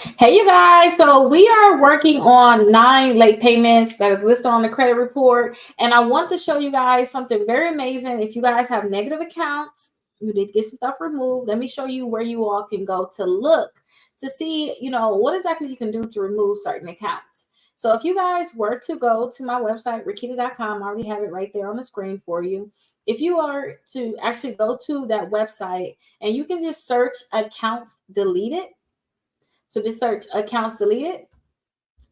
Hey, you guys. So we are working on 9 late payments that is listed on the credit report. And I want to show you guys something very amazing. If you guys have negative accounts, you need to get some stuff removed. Let me show you where you all can go to look to see, what exactly you can do to remove certain accounts. So if you guys were to go to my website, Rakita.com, I already have it right there on the screen for you. If you are to actually go to that website and you can just search accounts deleted, so just search accounts deleted.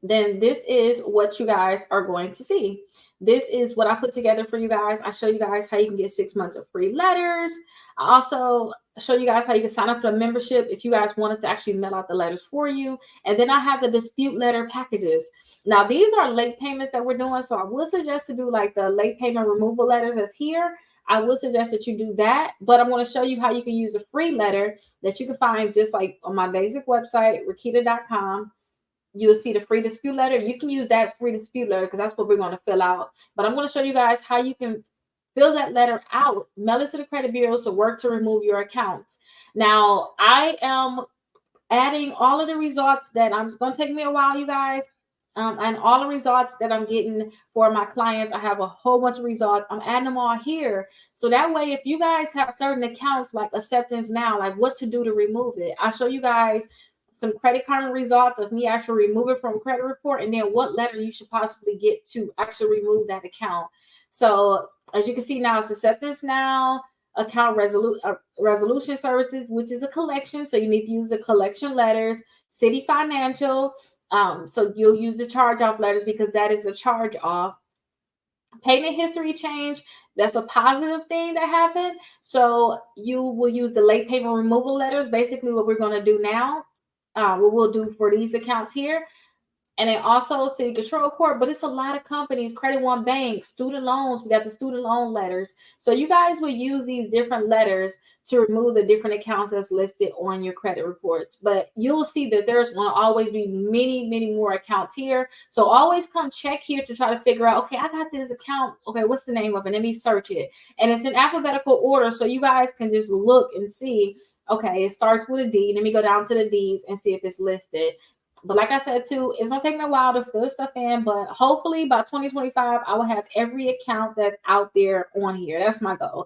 Then this is what you guys are going to see. This is what I put together for you guys. I show you guys how you can get 6 months of free letters. I also show you guys how you can sign up for a membership if you guys want us to actually mail out the letters for you. And then I have the dispute letter packages. Now, these are late payments that we're doing. So I would suggest to do like the late payment removal letters that's here. I would suggest that you do that. But I'm going to show you how you can use a free letter that you can find just like on my basic website, Rakita.com. You will see the free dispute letter. You can use that free dispute letter because that's what we're going to fill out. But I'm going to show you guys how you can fill that letter out, mail it to the credit bureau to work to remove your accounts. Now, I am adding all of the results that it's going to take me a while, you guys. And all the results that I'm getting for my clients, I have a whole bunch of results. I'm adding them all here. So that way, if you guys have certain accounts like acceptance now, like what to do to remove it, I'll show you guys some credit card results of me actually removing from credit report, and then what letter you should possibly get to actually remove that account. So as you can see now, it's acceptance now, account resolution services, which is a collection. So you need to use the collection letters, city financial. So you'll use the charge off letters because that is a charge off. Payment history change, that's a positive thing that happened. So you will use the late payment removal letters, basically what we're going to do now. What we'll do for these accounts here. And then also city control court, but it's a lot of companies, Credit One Bank, student loans. We got the student loan letters. So you guys will use these different letters to remove the different accounts that's listed on your credit reports. But you'll see that there's going to always be many, many more accounts here. So always come check here to try to figure out, okay, I got this account. Okay, what's the name of it? Let me search it. And it's in alphabetical order. So you guys can just look and see, okay, it starts with a D. Let me go down to the D's and see if it's listed. But like I said, too, it's going to take me a while to fill stuff in. But hopefully by 2025, I will have every account that's out there on here. That's my goal.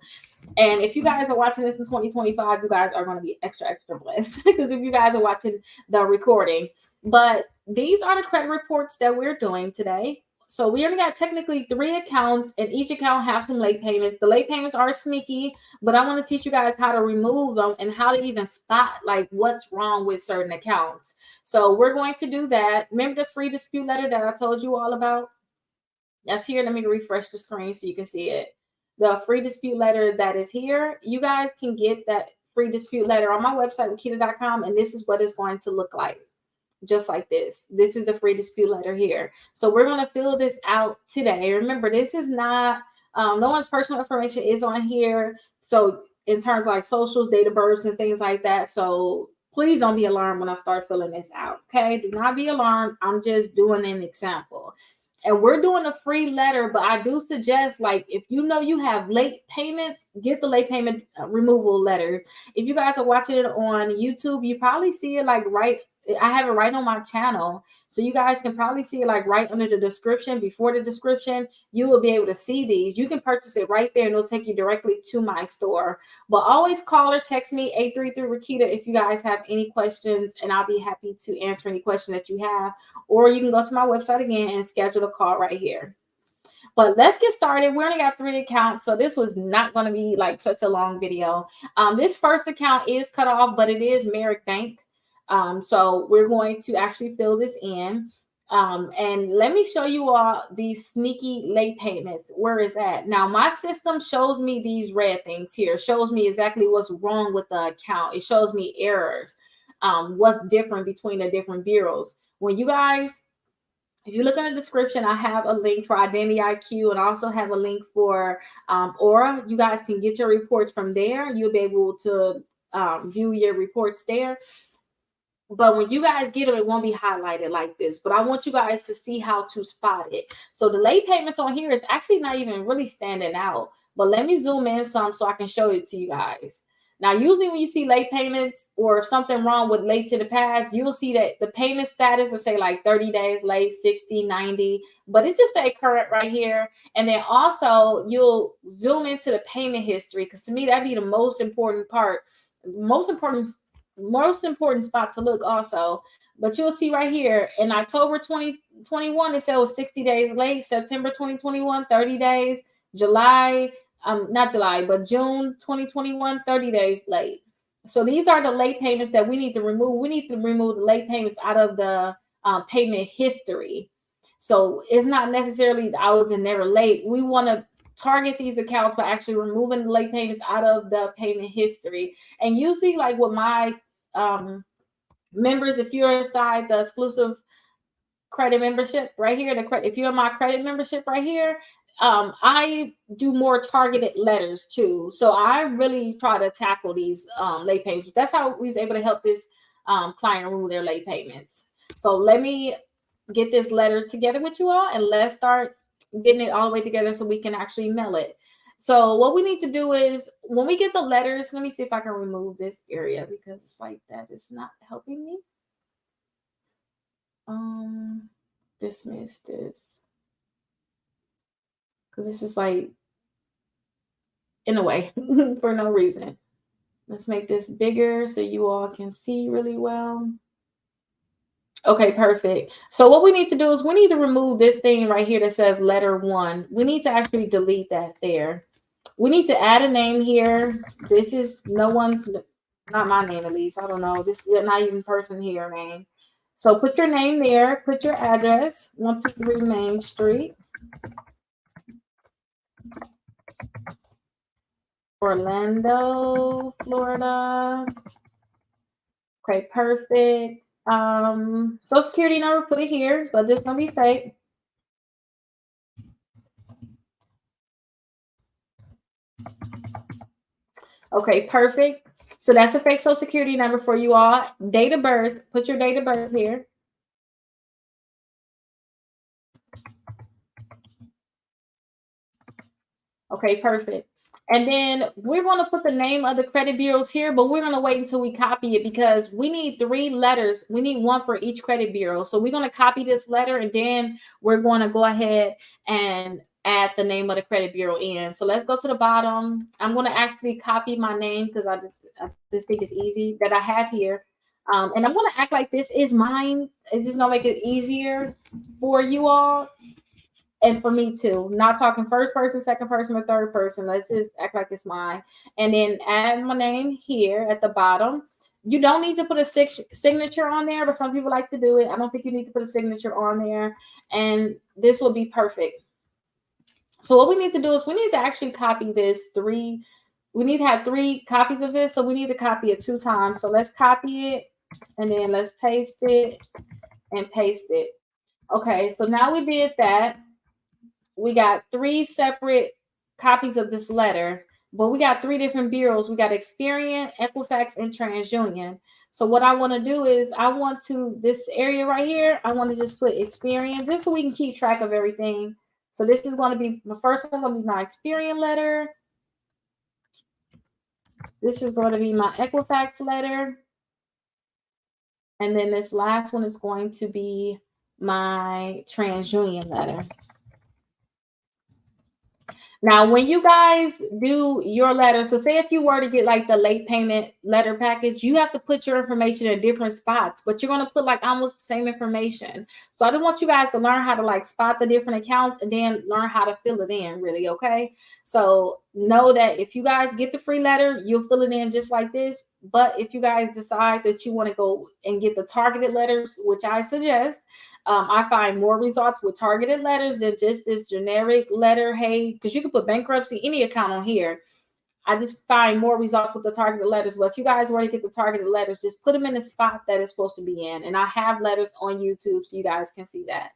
And if you guys are watching this in 2025, you guys are going to be extra, extra blessed. Because if you guys are watching the recording. But these are the credit reports that we're doing today. So we only got technically 3 accounts, and each account has some late payments. The late payments are sneaky, but I want to teach you guys how to remove them and how to even spot like what's wrong with certain accounts. So we're going to do that. Remember the free dispute letter that I told you all about? That's here. Let me refresh the screen so you can see it. The free dispute letter that is here, you guys can get that free dispute letter on my website, Rakita.com, and this is what it's going to look like. Just like this. This is the free dispute letter here. So we're going to fill this out today. Remember, this is not, no one's personal information is on here. So in terms of like socials, date of births, and things like that. So please don't be alarmed when I start filling this out. Okay. Do not be alarmed. I'm just doing an example. And we're doing a free letter, but I do suggest, like, if you know you have late payments, get the late payment removal letter. If you guys are watching it on YouTube, you probably see it like right. I have it right on my channel. So you guys can probably see it like right under the description. Before the description, you will be able to see these. You can purchase it right there and it'll take you directly to my store. But always call or text me 833-RAKITA if you guys have any questions, and I'll be happy to answer any question that you have. Or you can go to my website again and schedule a call right here. But let's get started. We only got 3 accounts, so this was not going to be like such a long video. This first account is cut off, but it is MERRICK Bank. So we're going to actually fill this in. And let me show you all these sneaky late payments. Where is that? Now, my system shows me these red things here. It shows me exactly what's wrong with the account. It shows me errors. What's different between the different bureaus. When you guys, if you look in the description, I have a link for Identity IQ and I also have a link for Aura. You guys can get your reports from there. You'll be able to view your reports there. But when you guys get them, it won't be highlighted like this. But I want you guys to see how to spot it. So the late payments on here is actually not even really standing out. But let me zoom in some so I can show it to you guys. Now, usually when you see late payments or something wrong with late to the past, you'll see that the payment status will say like 30 days late, 60, 90, but it just say current right here. And then also you'll zoom into the payment history, because to me that'd be the most important part, most important spot to look also. But you'll see right here in October 2021, it said it was 60 days late. September 2021, 30 days. July, not July, but June 2021, 30 days late. So these are the late payments that we need to remove. We need to remove the late payments out of the payment history. So it's not necessarily the hours and never late. We want to target these accounts by actually removing the late payments out of the payment history. And usually, like with my members, if you're inside the exclusive credit membership right here, if you're in my credit membership right here, I do more targeted letters too. So I really try to tackle these late payments. That's how we was able to help this client remove their late payments. So let me get this letter together with you all, and let's start getting it all the way together so we can actually mail it. So what we need to do is, when we get the letters, let me see if I can remove this area, because it's like that is not helping me. Dismiss this, because this is like in a way for no reason. Let's make this bigger so you all can see really well. Okay, perfect. So what we need to do is we need to remove this thing right here that says letter 1. We need to actually delete that there. We need to add a name here. This is not my name, at least. I don't know. This is not even person here name. So put your name there. Put your address, 123 Main Street, Orlando, Florida. Okay, perfect. Social security number, put it here, but this gonna be fake. Okay, perfect. So that's a fake social security number for you all. Date of birth, put your date of birth here. Okay, perfect. And then we're going to put the name of the credit bureaus here, but we're going to wait until we copy it, because we need 3 letters. We need one for each credit bureau. So we're going to copy this letter, and then we're going to go ahead and add the name of the credit bureau in. So let's go to the bottom. I'm going to actually copy my name, because I just think it's easy that I have here. And I'm going to act like this is mine. It's just going to make it easier for you all. And for me too, not talking first person, second person, or third person. Let's just act like it's mine. And then add my name here at the bottom. You don't need to put a signature on there, but some people like to do it. I don't think you need to put a signature on there. And this will be perfect. So what we need to do is we need to actually copy this we need to have 3 copies of this. So we need to copy it 2 times. So let's copy it, and then let's paste it and paste it. Okay, so now we did that. We got 3 separate copies of this letter, but we got 3 different bureaus. We got Experian, Equifax, and TransUnion. So what I want to do is this area right here, I want to just put Experian, just so we can keep track of everything. So this is going to be, the first one going to be my Experian letter. This is going to be my Equifax letter. And then this last one is going to be my TransUnion letter. Now, when you guys do your letter, so say if you were to get like the late payment letter package, you have to put your information in different spots, but you're going to put like almost the same information. So I just want you guys to learn how to like spot the different accounts and then learn how to fill it in, really, okay? So know that if you guys get the free letter, you'll fill it in just like this. But if you guys decide that you want to go and get the targeted letters, which I suggest, I find more results with targeted letters than just this generic letter. Hey, because you can put bankruptcy, any account on here. I just find more results with the targeted letters. But if you guys want to get the targeted letters, just put them in the spot that it's supposed to be in. And I have letters on YouTube so you guys can see that.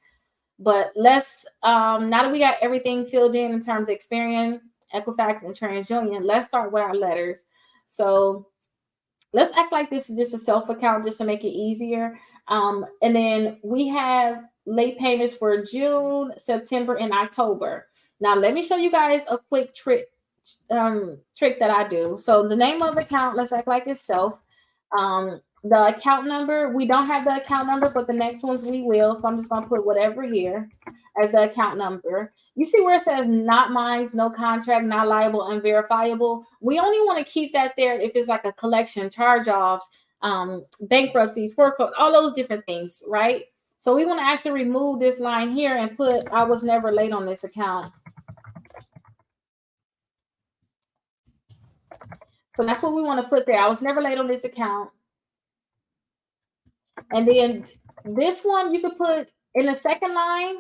But let's, now that we got everything filled in terms of Experian, Equifax, and TransUnion, let's start with our letters. So let's act like this is just a self account just to make it easier. And then we have late payments for June, September, and October. Now, let me show you guys a quick trick trick that I do. So the name of account, let's act like itself. The account number, we don't have the account number, but the next ones we will. So I'm just gonna put whatever here as the account number. You see where it says not mine, no contract, not liable, unverifiable. We only want to keep that there if it's like a collection, charge-offs, bankruptcies, foreclosure, all those different things, right? So we want to actually remove this line here and put I was never late on this account. So that's what we want to put there. I was never late on this account. And then this one you could put in the second line.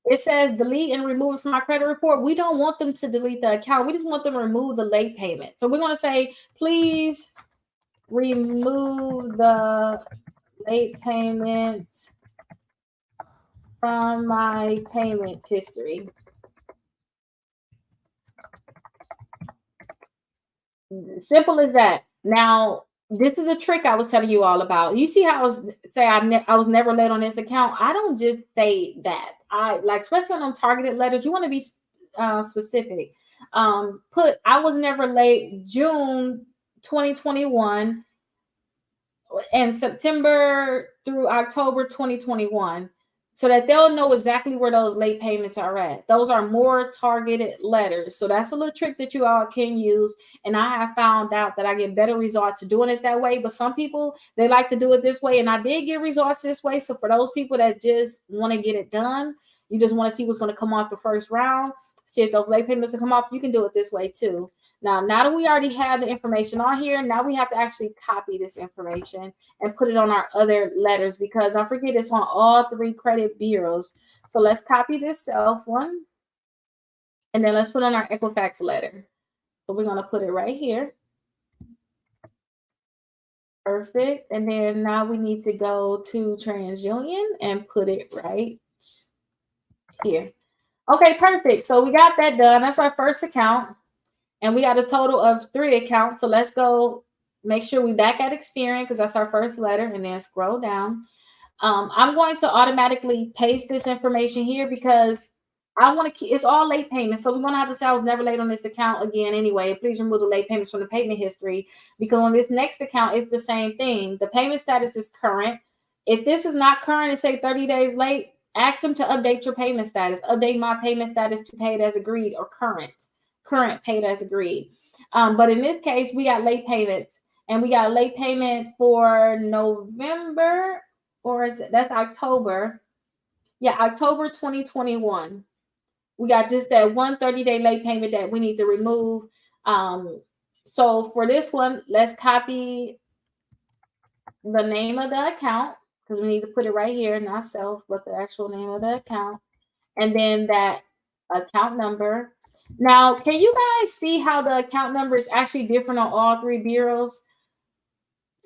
It says delete and remove it from my credit report. We don't want them to delete the account. We just want them to remove the late payment. So we're going to say, please remove the late payments from my payment history. Simple as that. Now, this is a trick I was telling you all about. You see how I was never late on this account. I don't just say that. I like, especially on targeted letters, you want to be specific. Put I was never late June 2021 and September through October 2021, so that they'll know exactly where those late payments are at. Those are more targeted letters. So that's a little trick that you all can use. And I have found out that I get better results doing it that way. But some people, they like to do it this way. And I did get results this way. So for those people that just want to get it done, you just want to see what's going to come off the first round, see if those late payments will come off, you can do it this way too. Now that we already have the information on here, now we have to actually copy this information and put it on our other letters, because don't forget it's on all 3 credit bureaus. So let's copy this self one, and then let's put on our Equifax letter. So we're going to put it right here. Perfect. And then now we need to go to TransUnion and put it right here. Okay, perfect. So we got that done. That's our first account. And we got a total of 3 accounts. So let's go make sure we back at Experian, because that's our first letter, and then scroll down. I'm going to automatically paste this information here because I want to keep, it's all late payments. So we're going to have to say I was never late on this account again anyway. Please remove the late payments from the payment history, because on this next account, it's the same thing. The payment status is current. If this is not current and say 30 days late, ask them to update your payment status. Update my payment status to paid as agreed or current paid as agreed. But in this case, we got late payments, and we got a late payment for November, or is it, that's October. Yeah, October 2021. We got just that 1 30-day late payment that we need to remove. So for this one, let's copy the name of the account, because we need to put it right here, not self, but the actual name of the account, and then that account number. Now, can you guys see how the account number is actually different on all 3 bureaus?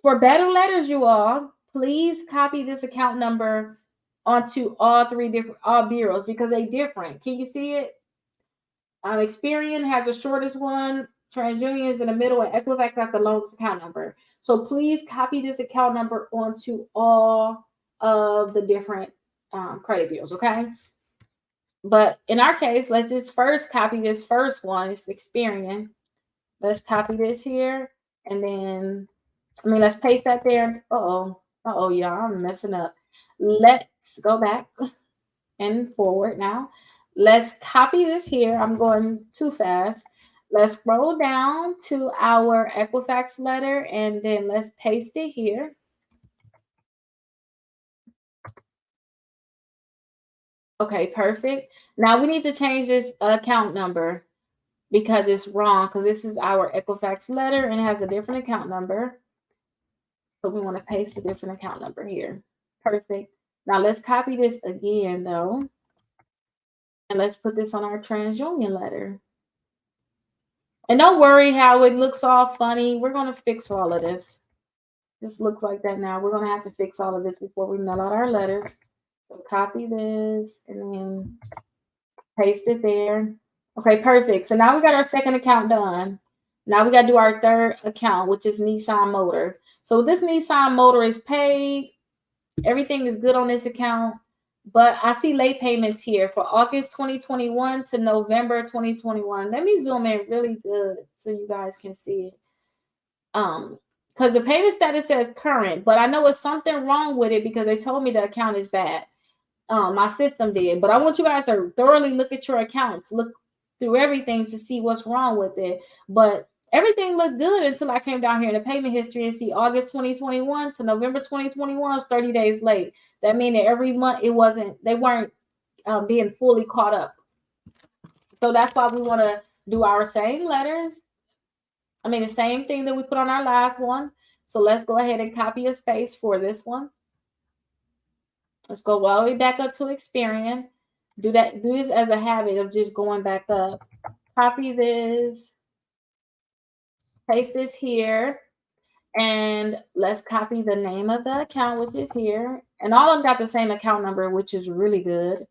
For better letters, you all, please copy this account number onto all bureaus, because they're different. Can you see it? Experian has the shortest one, TransUnion is in the middle, and Equifax has the longest account number. So please copy this account number onto all of the different credit bureaus, okay? But in our case, let's just first copy this first one. It's Experian. Let's copy this here, and then, let's paste that there. Uh-oh, y'all, I'm messing up. Let's go back and forward now. Let's copy this here. I'm going too fast. Let's scroll down to our Equifax letter, and then let's paste it here. Okay, perfect. Now we need to change this account number because it's wrong, because this is our Equifax letter and it has a different account number. So we want to paste a different account number here. Perfect. Now let's copy this again though. And let's put this on our TransUnion letter. And don't worry how it looks all funny. We're going to fix all of this. This looks like that now. We're going to have to fix all of this before we mail out our letters. So copy this and then paste it there. Okay, perfect. So now we got our second account done. Now we got to do our third account, which is Nissan Motor. So this Nissan Motor is paid. Everything is good on this account. But I see late payments here for August 2021 to November 2021. Let me zoom in really good so you guys can see it. Because the payment status says current, but I know it's something wrong with it because they told me the account is bad. My system did, but I want you guys to thoroughly look at your accounts, look through everything to see what's wrong with it. But everything looked good until I came down here in the payment history and see August 2021 to November 2021 was 30 days late. That means that every month they weren't being fully caught up. So that's why we want to do our same letters. I mean, the same thing that we put on our last one. So let's go ahead and copy a space for this one. Let's go all the way back up to Experian. Do this as a habit of just going back up. Copy this, paste this here, and let's copy the name of the account, which is here. And all of them got the same account number, which is really good.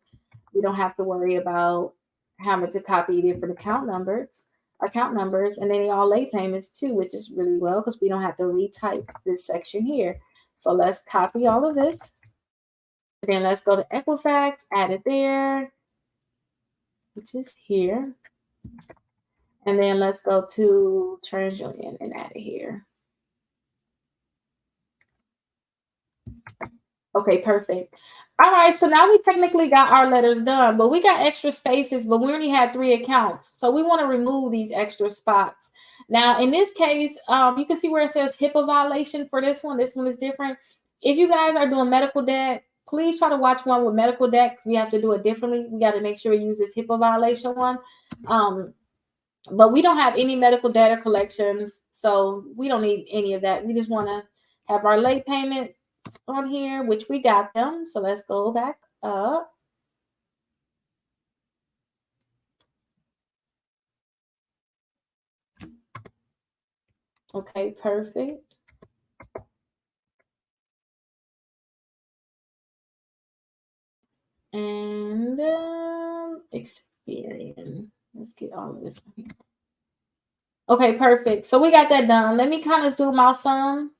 We don't have to worry about having to copy different account numbers, and then they all late payments too, which is really well because we don't have to retype this section here. So let's copy all of this. Then let's go to Equifax, add it there, which is here. And then let's go to TransUnion and add it here. Okay, perfect. All right, so now we technically got our letters done, but we got extra spaces, but we only had 3 accounts. So we want to remove these extra spots. Now, in this case, you can see where it says HIPAA violation for this one. This one is different. If you guys are doing medical debt, please try to watch one with medical debt because we have to do it differently. We got to make sure we use this HIPAA violation one. But we don't have any medical data collections, so we don't need any of that. We just want to have our late payment on here, which we got them. So let's go back up. Okay, perfect. And Experian. Let's get all of this. Okay, perfect. So we got that done. Let me kind of zoom out some.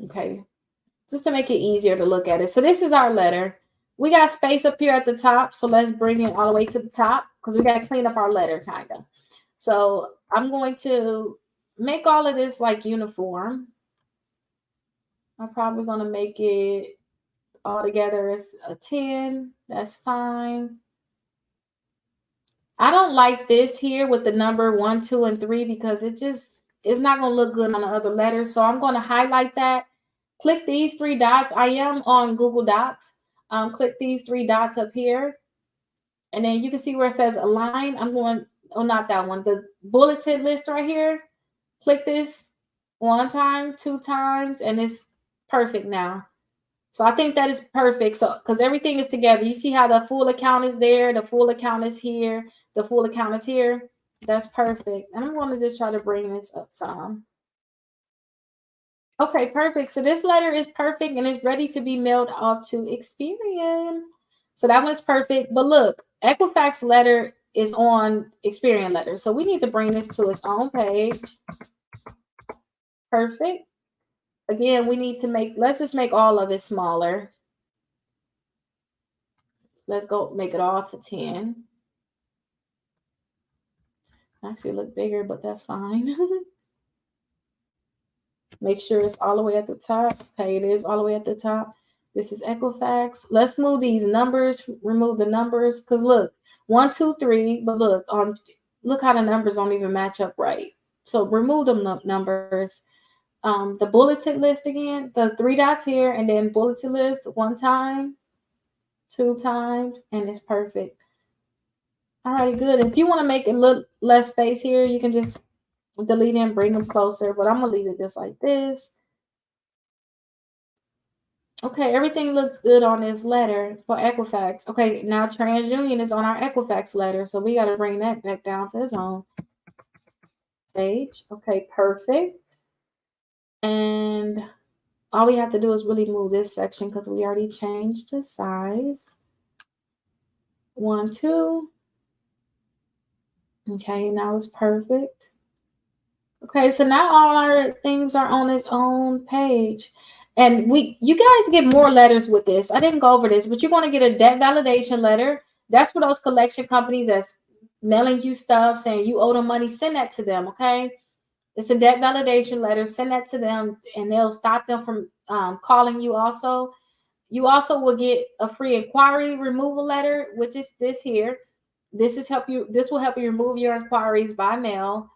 Okay, just to make it easier to look at it. So this is our letter. We got space up here at the top, so let's bring it all the way to the top because we got to clean up our letter, kind of. So I'm going to make all of this like uniform. I'm probably going to make it all together as a 10. That's fine. I don't like this here with the number 1, 2, and 3 because it's not going to look good on the other letters. So I'm going to highlight that. Click these 3 dots. I am on Google Docs. Click these 3 dots up here. And then you can see where it says align. I'm going, oh, not that one. The bulleted list right here. Click this 1 time, 2 times, and it's perfect now. So I think that is perfect. So because everything is together. You see how the full account is there, the full account is here, the full account is here. That's perfect. And I'm going to just try to bring this up some. Okay, perfect. So this letter is perfect and it's ready to be mailed off to Experian. So that one's perfect. But look, Equifax letter is on Experian letter. So we need to bring this to its own page. Perfect. Again, we need to let's just make all of it smaller. Let's go make it all to 10. Actually look bigger, but that's fine. Make sure it's all the way at the top. Okay, it is all the way at the top. This is Equifax. Let's move these numbers, remove the numbers. Because look, 1, 2, 3, but look how the numbers don't even match up right. So remove them numbers. The bulleted list again, the 3 dots here, and then bulleted list 1 time, 2 times, and it's perfect. All right, good. If you want to make it look less space here, you can just delete them, bring them closer, but I'm going to leave it just like this. Okay, everything looks good on this letter for Equifax. Okay, now TransUnion is on our Equifax letter, so we got to bring that back down to its own page. Okay, perfect. And all we have to do is really move this section because we already changed the size. 1, 2. Okay, now it's perfect. Okay, so now all our things are on its own page. And you guys get more letters with this. I didn't go over this, but you're going to get a debt validation letter. That's for those collection companies that's mailing you stuff saying you owe them money. Send that to them, okay? It's a debt validation letter. Send that to them, and they'll stop them from calling you also. You also will get a free inquiry removal letter, which is this here. This will help you remove your inquiries by mail.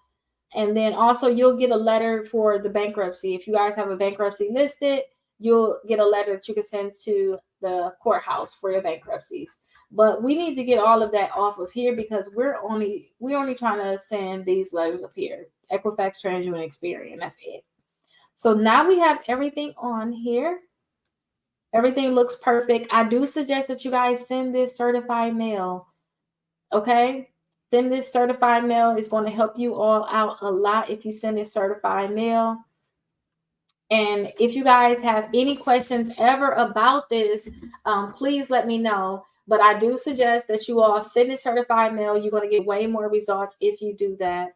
And then also you'll get a letter for the bankruptcy. If you guys have a bankruptcy listed, you'll get a letter that you can send to the courthouse for your bankruptcies. But we need to get all of that off of here because we're only trying to send these letters up here. Equifax, TransUnion, Experian. That's it. So now we have everything on here. Everything looks perfect. I do suggest that you guys send this certified mail. Okay? Send this certified mail. It's going to help you all out a lot if you send this certified mail. And if you guys have any questions ever about this, please let me know. But I do suggest that you all send this certified mail. You're going to get way more results if you do that.